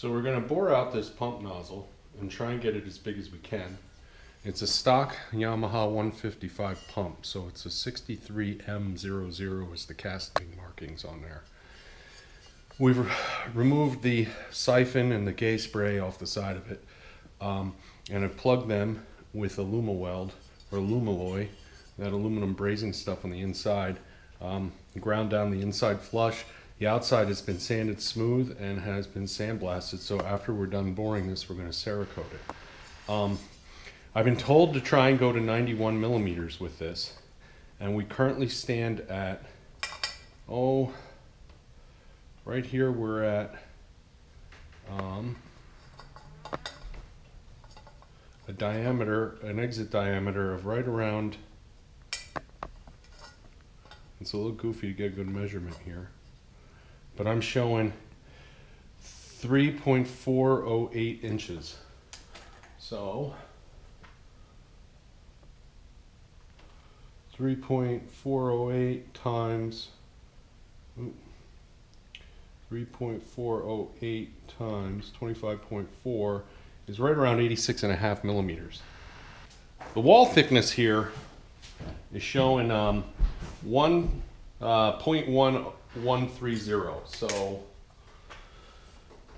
So we're going to bore out this pump nozzle and try and get it as big as we can. It's a stock Yamaha 155 pump, so it's a 63M00 is the casting markings on there. We've removed the siphon and the gay spray off the side of it, and I've plugged them with AlumaWeld or Alumaloy, that aluminum brazing stuff on the inside. Ground down the inside flush. The outside has been sanded smooth and has been sandblasted, so after we're done boring this, we're going to Cerakote it. I've been told to try and go to 91 millimeters with this, and we currently stand at, right here we're at a diameter, an exit diameter of right around, it's a little goofy to get a good measurement here, but I'm showing 3.408 inches. So 3.408 times 3.408 times 25.4 is right around 86.5 millimeters. The wall thickness here is showing 1.1130. So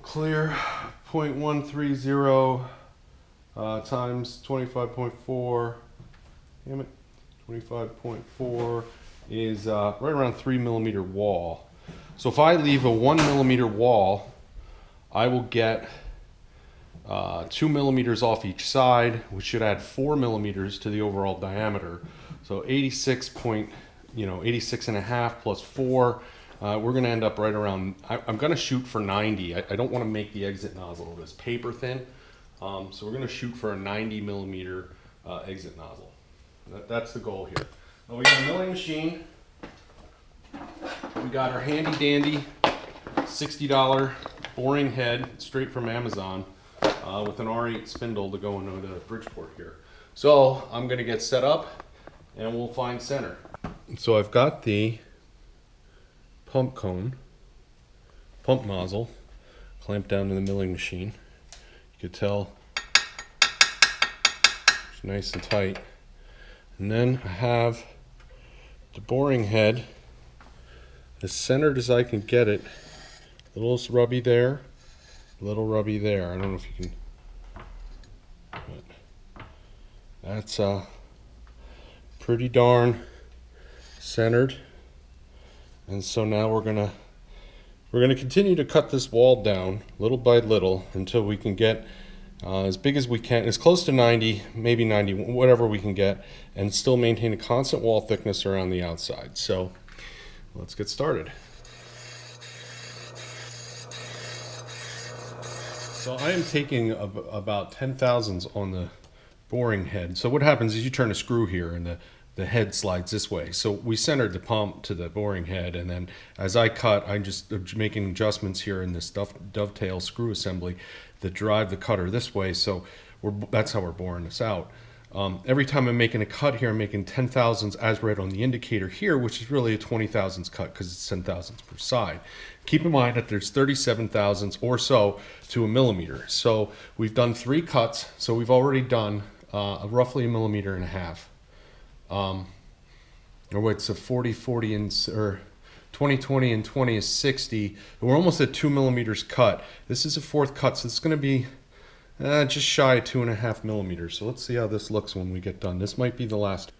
clear 0.130 times 25.4. Damn it. 25.4 is right around 3 millimeter wall. So if I leave a 1 millimeter wall, I will get 2 millimeters off each side, which should add 4 millimeters to the overall diameter. So 86 and a half plus 4. We're going to end up right around, I'm going to shoot for 90. I don't want to make the exit nozzle this paper thin. So we're going to shoot for a 90 millimeter exit nozzle. That's the goal here. Well, we got a milling machine. We got our handy dandy $60 boring head straight from Amazon with an R8 spindle to go into the Bridgeport here. So I'm going to get set up and we'll find center. So I've got the pump cone, pump nozzle clamped down to the milling machine. You could tell it's nice and tight. And then I have the boring head as centered as I can get it. A little rubby there, a little rubby there. I don't know if you can, but that's pretty darn centered. And so now we're gonna continue to cut this wall down little by little until we can get as big as we can, as close to 90, maybe 90, whatever we can get, and still maintain a constant wall thickness around the outside. So let's get started. So I am taking about 10 thousandths on the boring head. So what happens is you turn a screw here and the head slides this way. So we centered the pump to the boring head, and then as I cut, I'm just making adjustments here in this dovetail screw assembly that drive the cutter this way. So that's how we're boring this out. Every time I'm making a cut here, I'm making 10 thousandths as read on the indicator here, which is really a 20 thousandths cut because it's 10 thousandths per side. Keep in mind that there's 37 thousandths or so to a millimeter. So we've done 3 cuts, so we've already done roughly 1.5 millimeters. Or what's a 40, 40, or 20, 20, and 20 is 60. We're almost at 2 millimeters cut. This is a 4th cut, so it's going to be just shy of 2.5 millimeters. So let's see how this looks when we get done. This might be the last.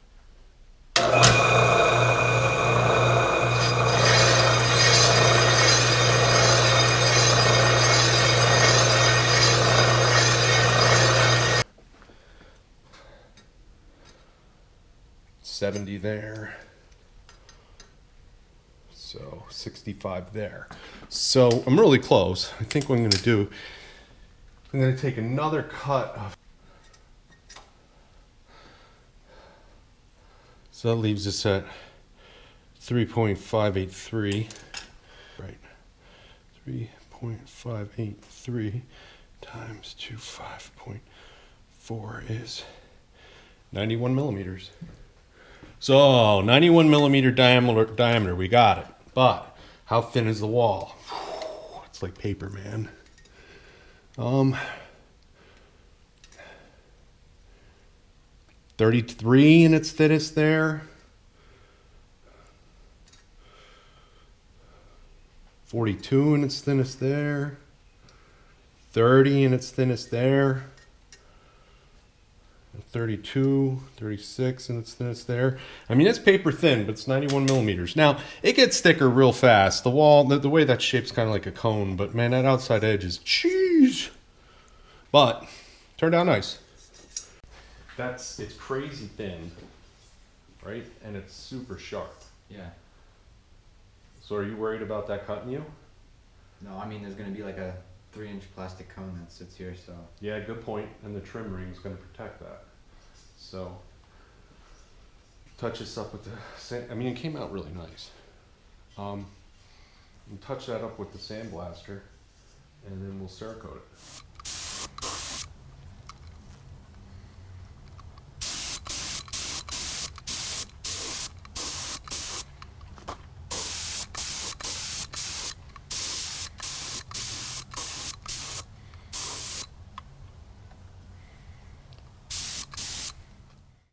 70 there. So 65 there. So I'm really close. I think what I'm going to do, I'm going to take another cut of, so that leaves us at 3.583. Right. 3.583 times 25.4 is 91 millimeters. So 91 millimeter diameter, we got it. But how thin is the wall? It's like paper, man. Um, 33 in its thinnest there. 42 in its thinnest there. 30 in its thinnest there. 32, 36 in its thinnest there. I mean, it's paper thin, but it's 91 millimeters. Now, it gets thicker real fast. The wall, the way that shape's kind of like a cone, but man, that outside edge is cheese. But, turned out nice. It's crazy thin, right? And it's super sharp. Yeah. So are you worried about that cutting you? No, I mean, there's going to be like a 3-inch plastic cone that sits here, so. Yeah, good point. And the trim ring is going to protect that. So, touch this up with the sand. I mean, it came out really nice. And touch that up with the sandblaster, and then we'll Cerakote it.